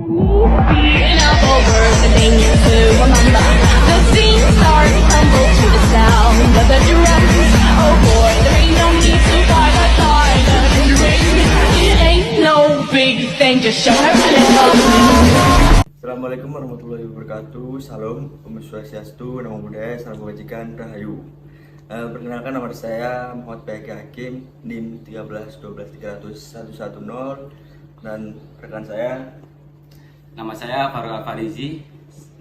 Being up over the thing to remember. The scene starts to tumble to the sound of the drums. Oh boy, there ain't no need to fight a silent arrangement. It ain't no big thing, just show her love. Assalamualaikum warahmatullahi wabarakatuh. Salam, Om Swastiastu, Namo Buddhaya, Salam Kebajikan, Rahayu. Perkenalkan, nama saya Muhammad Baik Hakim, NIM 1312300 dan rekan saya. Nama saya Farul Farizi,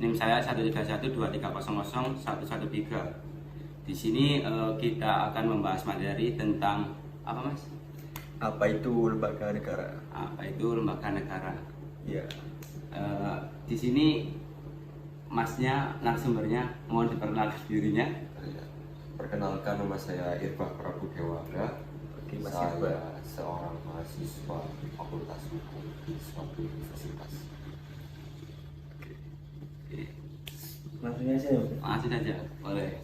NIM saya 13123000113. Di sini kita akan membahas materi tentang apa, Mas? Apa itu lembaga negara? Apa itu lembaga negara? Ya. Di sini Masnya, narasumbernya, mohon diperkenalkan dirinya. Perkenalkan, nama saya Irfan Prabu Dewara. Oke, Mas Saya Irfan. seorang mahasiswa Fakultas Hukum di suatu universitas. Langsung aja ya, Mas. Langsung saja, boleh.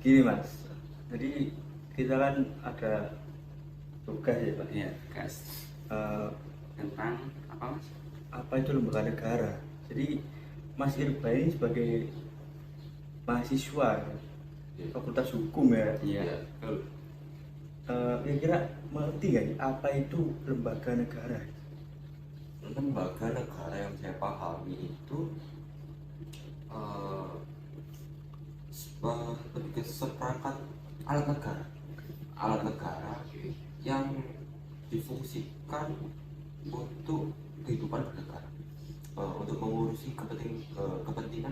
Gini Mas, jadi kita kan ada tugas ya Pak. Iya, guys. Tentang apa, Mas? Apa itu lembaga negara? Jadi Mas Irba ini sebagai mahasiswa Fakultas Hukum ya. Iya, betul. Kira-kira mengerti nggak sih apa itu lembaga negara? Lembaga negara yang saya pahami itu sebagai seperangkat alat negara yang difungsikan untuk kehidupan bernegara, untuk mengurusi kepentingan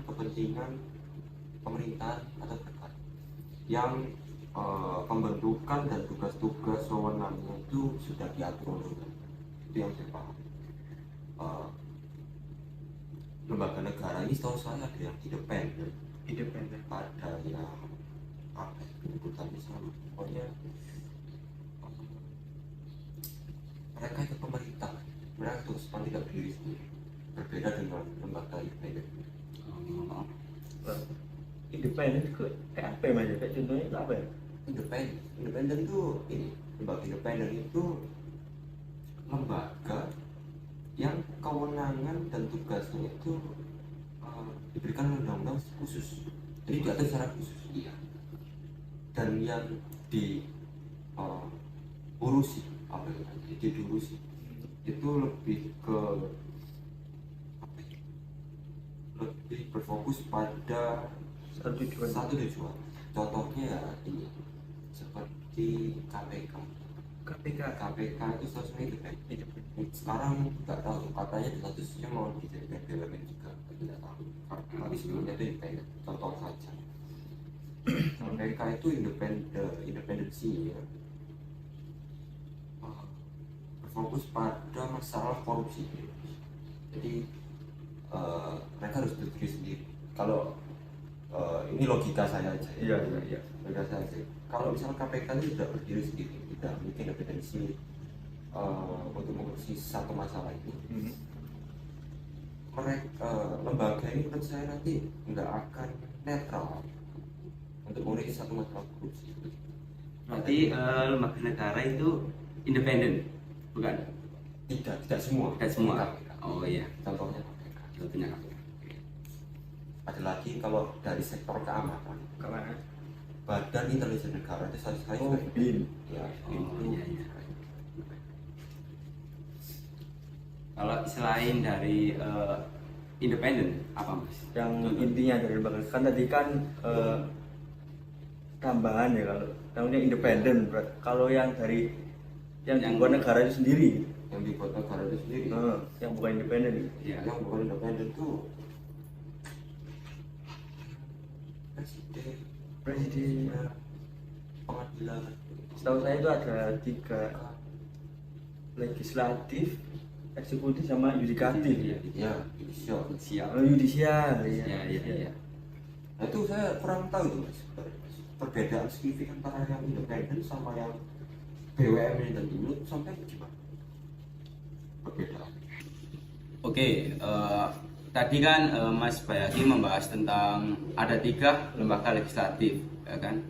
pemerintahan atau negara, yang pembentukan dan tugas-tugas wewenangnya itu sudah diatur oleh undang-undang. Itu yang saya paham. Lembaga negara ini setahu saya ada yang independen, ada yang apa ya, penyebutannya sama, pokoknya mereka itu pemerintah, mereka terus tidak berdiri sendiri, berbeda dengan lembaga independen. Independen itu kayak apa ya Mas? Kayak contohnya itu apa ya? Independen itu ini, lembaga independen itu lembaga yang kewenangan dan tugasnya itu diberikan oleh undang-undang khusus, jadi diatur secara khusus, iya. Dan yang diurusi itu lebih berfokus pada satu tujuan. Contohnya ya ini, seperti KPK itu statusnya independen. Sekarang nggak tahu, katanya statusnya mau dijadikan BUMN juga, tidak tahu. Tapi sebelumnya itu independen. Contoh saja, KPK itu independensi ya, berfokus pada masalah korupsi. Jadi mereka harus berdiri sendiri. Kalau ini logika saya aja. Iya. Logika saya aja. Kalau misalnya KPK itu tidak berdiri sendiri, tidak memiliki independensi untuk mengurusi satu masalah ini, lembaga ini menurut saya nanti nggak akan netral untuk mengurusi satu masalah korupsi. Berarti lembaga negara itu independen, bukan? Tidak semua. Tidak semua. KPK. Oh iya. Contohnya KPK. Contohnya KPK. Ada lagi kalau dari sektor keamanan, Badan Intelijen Negara itu saya juga BIN. ya, Oh iya. Kalau selain dari independen apa, Mas? Yang intinya dari lembaga kan tadi kan tambahan ya, kalau namanya independen. Kalau yang dari yang dibuat negara itu sendiri, yang dibuat negara itu sendiri, yang bukan independen. Iya. yang bukan independen itu presiden, pengadilan. Setahu saya itu ada 3, legislatif, eksekutif, sama yudikatif. Ya, judicial. Yudisial. Iya. Nah, itu saya kurang tahu itu Mas, perbedaan signifikan antara yang independen sama yang BUMN dan dulu sampai gimana perbedaan? Oke, tadi kan Mas Bayaki membahas tentang ada 3 lembaga legislatif, ya kan?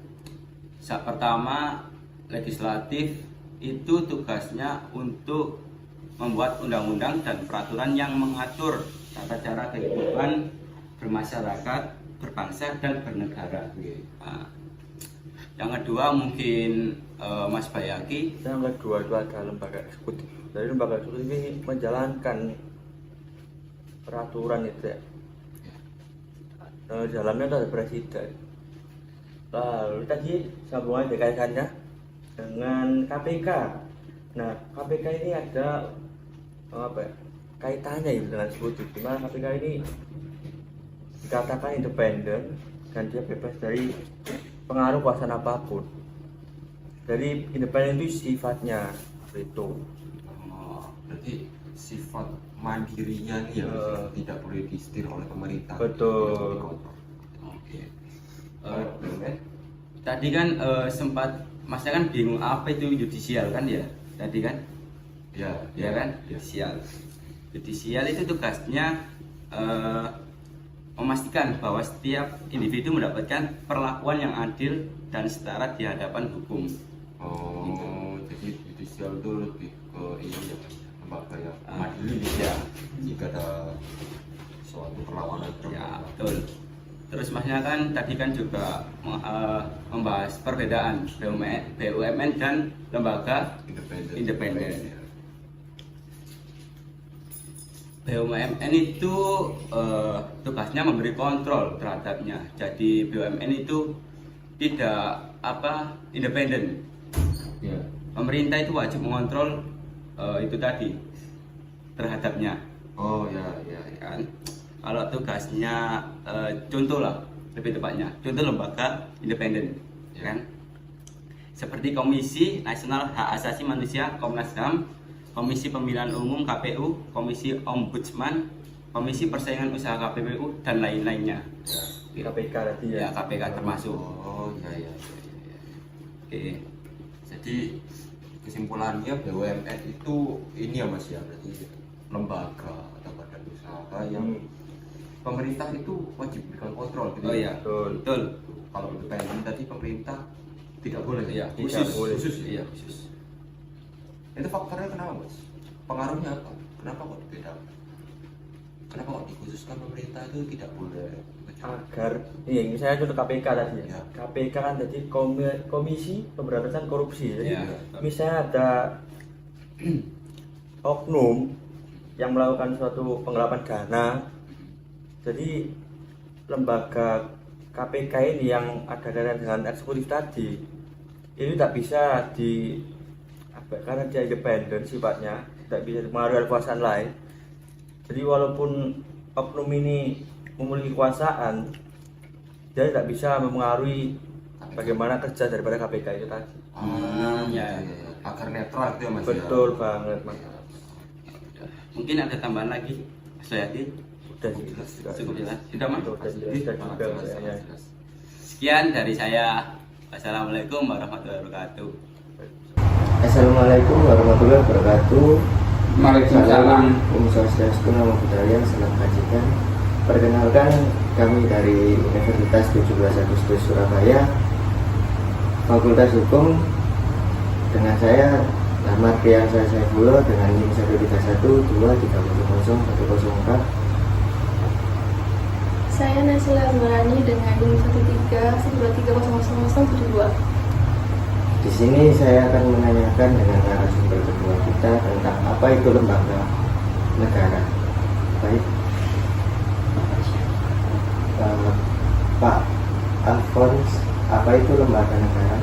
Pertama, legislatif itu tugasnya untuk membuat undang-undang dan peraturan yang mengatur tata cara kehidupan bermasyarakat, berbangsa dan bernegara. Nah, yang kedua mungkin Mas Bayaki. Yang kedua itu ada lembaga eksekutif. Jadi lembaga eksekutif ini menjalankan peraturan itu ya. Dalamnya itu ada presiden. Lalu tadi sambungan dikaitkannya dengan KPK. Nah, KPK ini ada kaitannya itu dengan eksekutif. Dimana KPK ini dikatakan independen dan dia bebas dari pengaruh kekuasaan apapun. Jadi independen itu sifatnya itu. Berarti sifat mandirinya nih ya tidak boleh disetir oleh pemerintah. Betul. Oke. Tadi kan sempat Masnya kan bingung apa itu yudisial kan ya? Tadi kan? Ya kan? Yudisial. Yudisial itu tugasnya memastikan bahwa setiap individu mendapatkan perlakuan yang adil dan setara di hadapan hukum. Jadi yudisial itu lebih ke ini ya, lembaga yang mengadili ya. Jika ada suatu perlawanan. Ya, betul. Terus Masnya kan tadi kan juga membahas perbedaan BUMN dan lembaga independen. BUMN itu tugasnya memberi kontrol terhadapnya. Jadi BUMN itu tidak independen. Ya. Pemerintah itu wajib mengontrol itu tadi terhadapnya. Ya. Kan? Kalau tugasnya contoh lah lebih tepatnya contoh lembaga independen kan seperti Komisi Nasional Hak Asasi Manusia Komnas HAM, Komisi Pemilihan Umum KPU, Komisi Ombudsman, Komisi Persaingan Usaha KPPU dan lain-lainnya. KPK tadi ya. Ya, KPK termasuk. Ya. Oke. Jadi kesimpulannya BUMN itu ini ya Mas ya, berarti lembaga atau badan usaha yang pemerintah itu wajib berikan kontrol gitu. Iya, betul. Kalau independen tadi pemerintah tidak boleh. Iya, khusus. Iya, khusus. Itu faktornya kenapa Mas? Pengaruhnya apa? Kenapa kok dibedakan? Kenapa kok dikhususkan pemerintah itu tidak boleh? Agar misalnya contoh KPK tadi ya. KPK kan tadi Komisi Pemberantasan Korupsi. Jadi misalnya ada oknum yang melakukan suatu penggelapan dana. Jadi lembaga KPK ini yang ada kaitan dengan eksekutif tadi ini tidak bisa karena dia independen sifatnya, tidak bisa mempengaruhi kekuasaan lain. Jadi walaupun oknum ini memiliki kekuasaan, dia tidak bisa mempengaruhi bagaimana kerja daripada KPK itu tadi. Ya. Agar netral itu ya Mas. Betul banget Mas. Mungkin ada tambahan lagi, Mas Yati? Cukup jelas. Sudah Mas? Sekian dari saya. Wassalamualaikum warahmatullahi wabarakatuh. Assalamualaikum warahmatullahi wabarakatuh. Waalaikumsalam. Om Swastiastu, Namo Buddhaya, salam kebajikan. Perkenalkan, kami dari Universitas 17 Agustus Surabaya, Fakultas Hukum. Dengan saya Ahmad Priyansa Saifullah dengan NIM 13123001004. Saya Nasila Azmarani dengan NIM 131230072. Di sini saya akan menanyakan dengan narasumber kedua kita tentang apa itu lembaga negara. Baik, Pak Alfons, apa itu lembaga negara?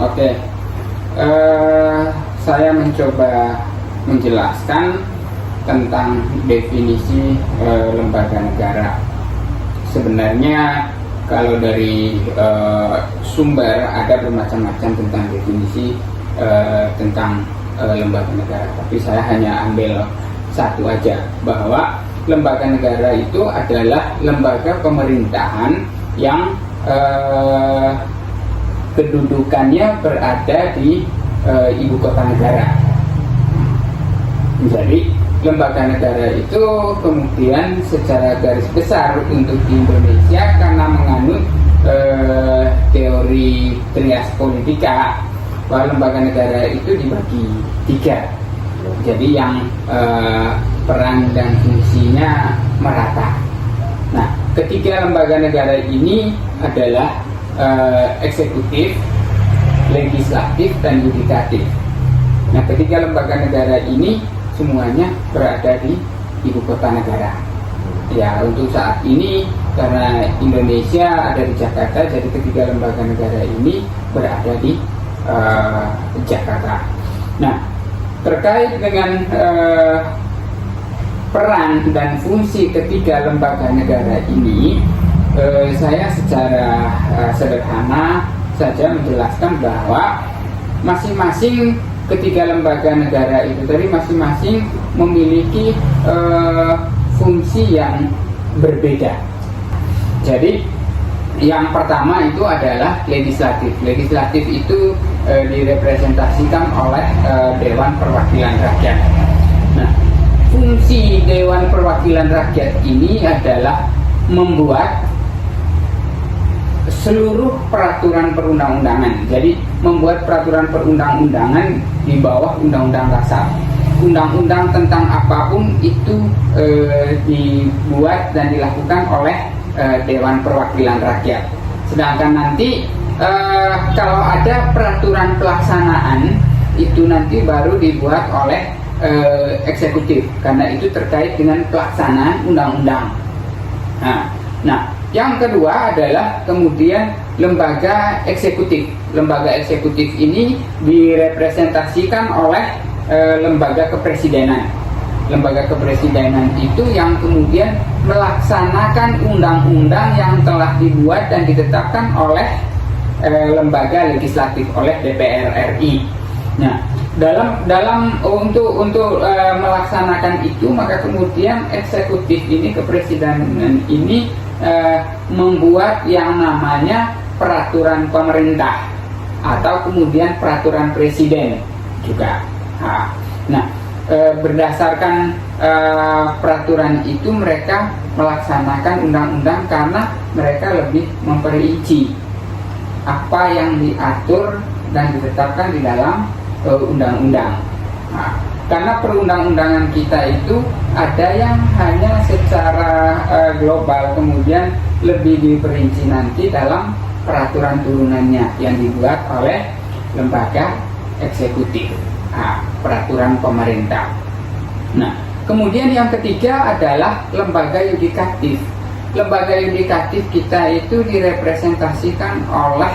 Oke, saya mencoba menjelaskan tentang definisi lembaga negara. Sebenarnya kalau dari sumber ada bermacam-macam tentang definisi tentang lembaga negara, tapi saya hanya ambil satu aja, bahwa lembaga negara itu adalah lembaga pemerintahan yang kedudukannya berada di ibu kota negara. Jadi lembaga negara itu kemudian secara garis besar untuk di Indonesia karena menganut teori trias politika, bahwa lembaga negara itu dibagi tiga. Jadi yang peran dan fungsinya merata. Nah, ketiga lembaga negara ini adalah eksekutif, legislatif, dan yudikatif. Nah, ketiga lembaga negara ini semuanya berada di ibu kota negara. Ya, untuk saat ini karena Indonesia ada di Jakarta, jadi ketiga lembaga negara ini berada di Jakarta. Nah, terkait dengan peran dan fungsi ketiga lembaga negara ini, saya secara sederhana saja menjelaskan bahwa masing-masing ketiga lembaga negara itu tadi masing-masing memiliki fungsi yang berbeda. Jadi yang pertama itu adalah legislatif. Legislatif itu direpresentasikan oleh Dewan Perwakilan Rakyat. Nah, fungsi Dewan Perwakilan Rakyat ini adalah membuat seluruh peraturan perundang-undangan. Jadi membuat peraturan perundang-undangan di bawah Undang-Undang Dasar. Undang-undang tentang apapun itu dibuat dan dilakukan oleh Dewan Perwakilan Rakyat. Sedangkan nanti kalau ada peraturan pelaksanaan itu nanti baru dibuat oleh eksekutif, karena itu terkait dengan pelaksanaan undang-undang. Nah, yang kedua adalah kemudian lembaga eksekutif. Lembaga eksekutif ini direpresentasikan oleh lembaga kepresidenan. Lembaga kepresidenan itu yang kemudian melaksanakan undang-undang yang telah dibuat dan ditetapkan oleh lembaga legislatif, oleh DPR RI. Nah, untuk melaksanakan itu, maka kemudian eksekutif ini, kepresidenan ini membuat yang namanya peraturan pemerintah atau kemudian peraturan presiden juga. Nah, berdasarkan peraturan itu mereka melaksanakan undang-undang karena mereka lebih memperinci apa yang diatur dan ditetapkan di dalam undang-undang. Karena perundang-undangan kita itu ada yang hanya secara global, kemudian lebih diperinci nanti dalam peraturan turunannya yang dibuat oleh lembaga eksekutif, peraturan pemerintah. Nah, kemudian yang ketiga adalah lembaga yudikatif. Lembaga yudikatif kita itu direpresentasikan oleh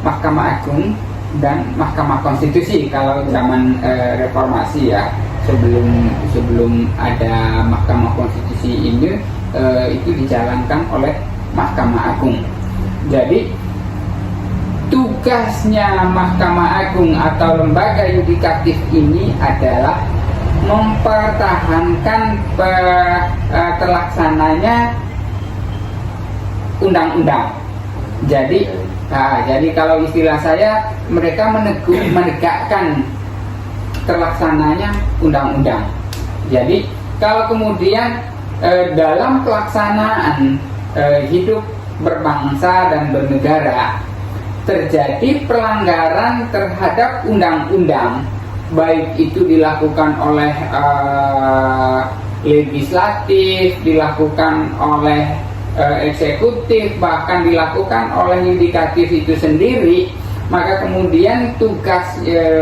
Mahkamah Agung dan Mahkamah Konstitusi. Kalau zaman reformasi ya, sebelum ada Mahkamah Konstitusi ini itu dijalankan oleh Mahkamah Agung. Jadi tugasnya Mahkamah Agung atau lembaga yudikatif ini adalah mempertahankan terlaksananya undang-undang. Jadi kalau istilah saya, mereka menegakkan terlaksananya undang-undang. Jadi kalau kemudian dalam pelaksanaan hidup berbangsa dan bernegara terjadi pelanggaran terhadap undang-undang, baik itu dilakukan oleh legislatif, dilakukan oleh eksekutif, bahkan dilakukan oleh yudikatif itu sendiri, maka kemudian tugas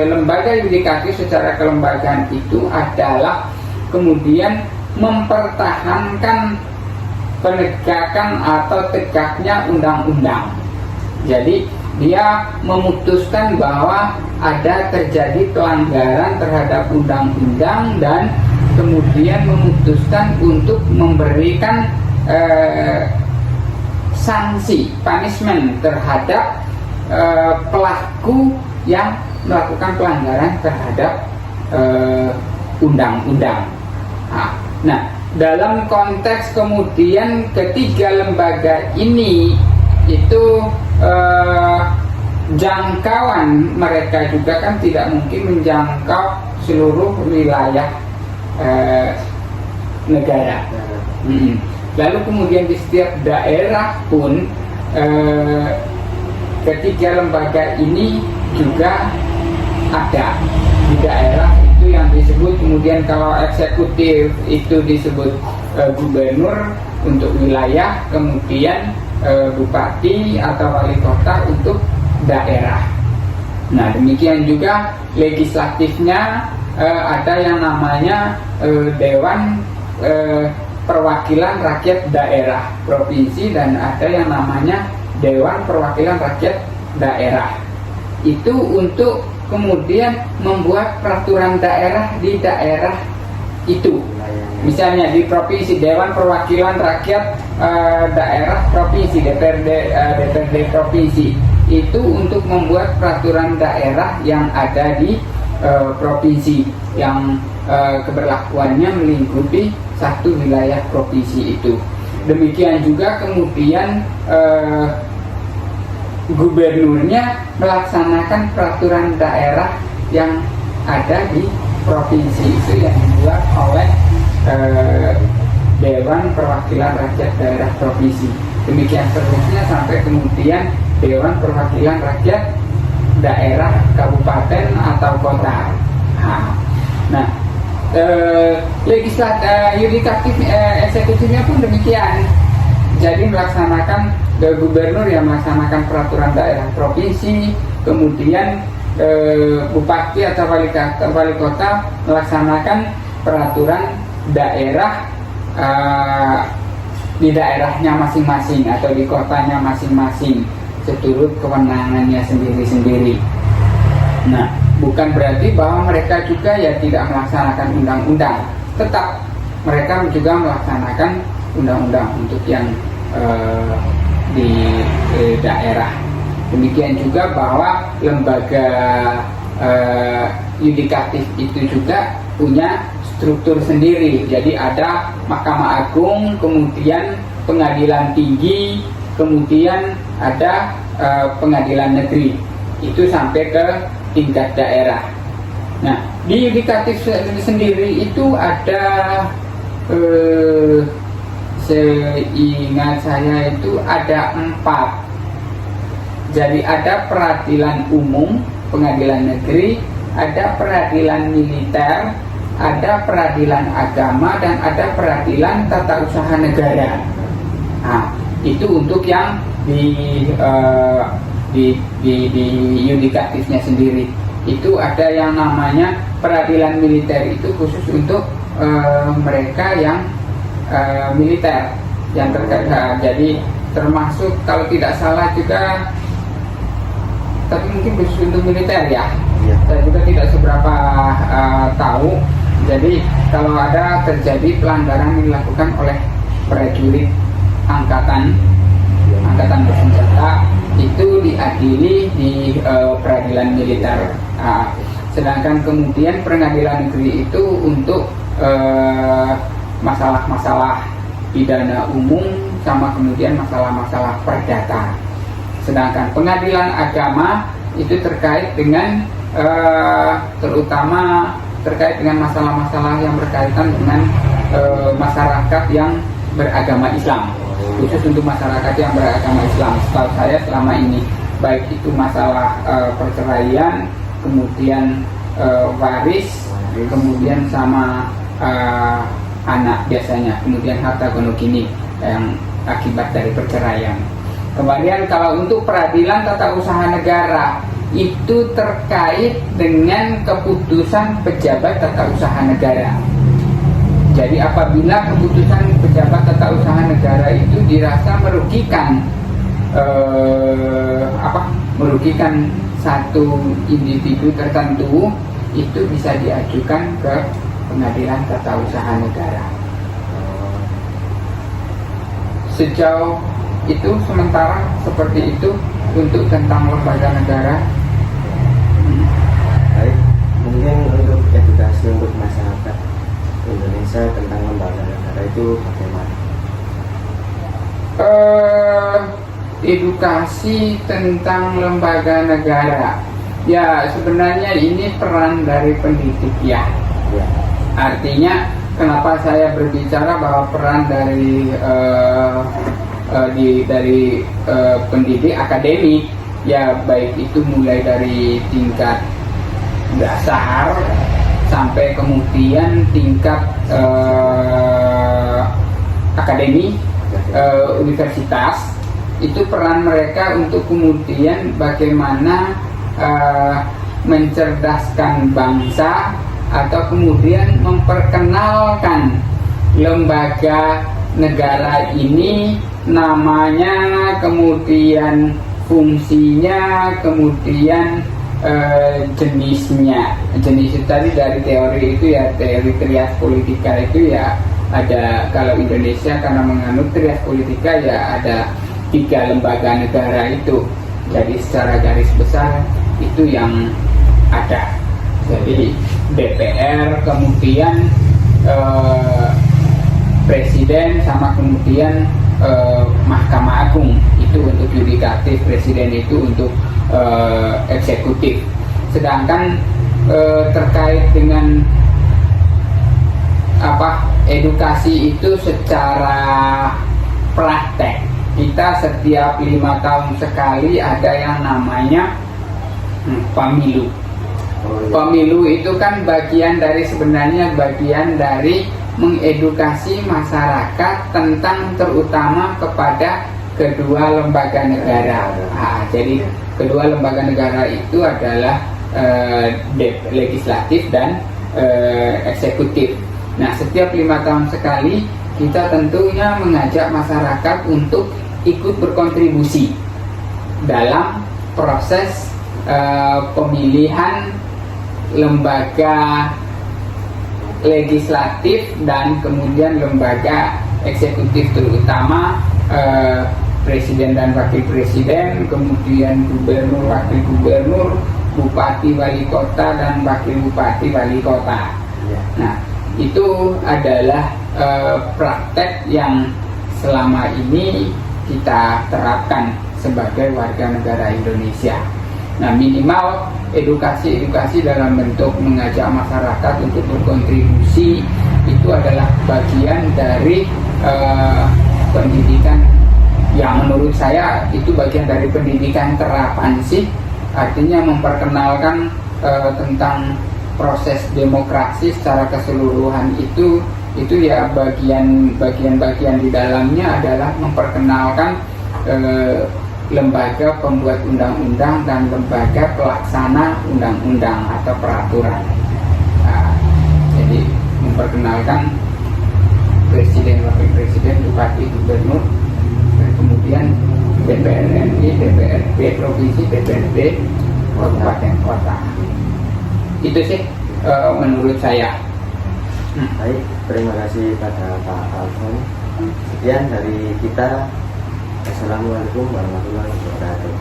lembaga yudikatif secara kelembagaan itu adalah kemudian mempertahankan penegakan atau tegaknya undang-undang. Jadi dia memutuskan bahwa ada terjadi pelanggaran terhadap undang-undang dan kemudian memutuskan untuk memberikan sanksi, punishment terhadap pelaku yang melakukan pelanggaran terhadap undang-undang. Nah, dalam konteks kemudian ketiga lembaga ini itu jangkauan mereka juga kan tidak mungkin menjangkau seluruh wilayah negara. Lalu kemudian di setiap daerah pun ketiga lembaga ini juga ada di daerah itu yang disebut, kemudian kalau eksekutif itu disebut gubernur untuk wilayah, kemudian bupati atau wali kota untuk daerah. Nah, demikian juga legislatifnya ada yang namanya Dewan Perwakilan Rakyat Daerah Provinsi, dan ada yang namanya Dewan Perwakilan Rakyat Daerah. Itu untuk kemudian membuat peraturan daerah di daerah itu. Misalnya di provinsi, Dewan Perwakilan Rakyat Daerah Provinsi, DPRD Provinsi, itu untuk membuat peraturan daerah yang ada di provinsi yang keberlakuannya melingkupi satu wilayah provinsi itu. Demikian juga kemudian gubernurnya melaksanakan peraturan daerah yang ada di provinsi itu yang dibuat oleh Dewan Perwakilan Rakyat Daerah Provinsi. Demikian seterusnya sampai kemudian Dewan Perwakilan Rakyat Daerah Kabupaten atau Kota. Nah, yudikatif eksekutifnya pun demikian. Jadi melaksanakan gubernur yang melaksanakan peraturan daerah provinsi, kemudian bupati atau wali kota melaksanakan peraturan daerah di daerahnya masing-masing atau di kotanya masing-masing seturut kewenangannya sendiri-sendiri. Nah, bukan berarti bahwa mereka juga ya tidak melaksanakan undang-undang. Tetap mereka juga melaksanakan undang-undang untuk yang di daerah. Demikian juga bahwa lembaga yudikatif itu juga punya struktur sendiri. Jadi ada Mahkamah Agung, kemudian Pengadilan Tinggi, kemudian ada Pengadilan Negeri. Itu sampai ke tingkat daerah. Nah, di yudikatif sendiri itu ada seingat saya itu ada 4. Jadi ada peradilan umum, pengadilan negeri, ada peradilan militer, ada peradilan agama, dan ada peradilan tata usaha negara. Nah, itu untuk yang di yudikatifnya sendiri. Itu ada yang namanya peradilan militer, itu khusus untuk mereka yang militer yang terkait. Jadi termasuk kalau tidak salah juga, tapi mungkin khusus untuk militer ya. Saya juga tidak seberapa tahu. Jadi kalau ada terjadi pelanggaran yang dilakukan oleh prajurit angkatan bersenjata, itu diadili di peradilan militer. Sedangkan kemudian pengadilan negeri itu untuk masalah-masalah pidana umum sama kemudian masalah-masalah perdata. Sedangkan pengadilan agama itu terkait dengan terutama terkait dengan masalah-masalah yang berkaitan dengan masyarakat yang beragama Islam, khusus untuk masyarakat yang beragama Islam. Setahu saya selama ini baik itu masalah perceraian, kemudian waris, kemudian sama anak biasanya, kemudian harta gono gini yang akibat dari perceraian. Kemudian kalau untuk peradilan tata usaha negara itu terkait dengan keputusan pejabat tata usaha negara. Jadi apabila keputusan pejabat tata usaha negara itu dirasa merugikan merugikan satu individu tertentu, itu bisa diajukan ke pengadilan tata usaha negara. Sejauh itu sementara seperti itu untuk tentang lembaga negara. Baik, mungkin untuk edukasi untuk masyarakat Indonesia tentang lembaga negara itu bagaimana? Edukasi tentang lembaga negara, ya sebenarnya ini peran dari pendidik ya. Artinya kenapa saya berbicara bahwa peran dari pendidik akademik, ya baik itu mulai dari tingkat dasar sampai kemudian tingkat akademi, universitas. Itu peran mereka untuk kemudian bagaimana mencerdaskan bangsa atau kemudian memperkenalkan lembaga negara ini, namanya, kemudian fungsinya, kemudian jenisnya. Jenis itu tadi dari teori itu ya, teori trias politika itu ya ada, kalau Indonesia karena menganut trias politika ya ada 3 lembaga negara itu. Jadi secara garis besar itu yang ada. Jadi DPR, kemudian Presiden, sama kemudian Mahkamah Agung itu untuk yudikatif, Presiden itu untuk eksekutif. Sedangkan terkait dengan edukasi itu secara praktek, kita setiap 5 tahun sekali ada yang namanya pemilu. Pemilu itu kan sebenarnya bagian dari mengedukasi masyarakat tentang, terutama kepada kedua lembaga negara. Jadi kedua lembaga negara itu adalah legislatif dan eksekutif. Nah, setiap 5 tahun sekali kita tentunya mengajak masyarakat untuk ikut berkontribusi dalam proses pemilihan lembaga legislatif dan kemudian lembaga eksekutif, terutama presiden dan wakil presiden, kemudian gubernur, wakil gubernur, bupati, wali kota, dan wakil bupati, wali kota. Nah, itu adalah praktek yang selama ini kita terapkan sebagai warga negara Indonesia. Nah, minimal edukasi dalam bentuk mengajak masyarakat untuk berkontribusi itu adalah bagian dari pendidikan yang menurut saya itu bagian dari pendidikan terapan sih. Artinya memperkenalkan tentang proses demokrasi secara keseluruhan itu ya bagian di dalamnya adalah memperkenalkan lembaga pembuat undang-undang dan lembaga pelaksana undang-undang atau peraturan. Nah, jadi memperkenalkan presiden, wakil presiden, bupati, gubernur, dan kemudian DPR RI, DPRD provinsi, DPRD kabupaten kota. Itu sih menurut saya. Baik, terima kasih pada Pak Alfon. Sekian dari kita. Assalamualaikum warahmatullahi wabarakatuh.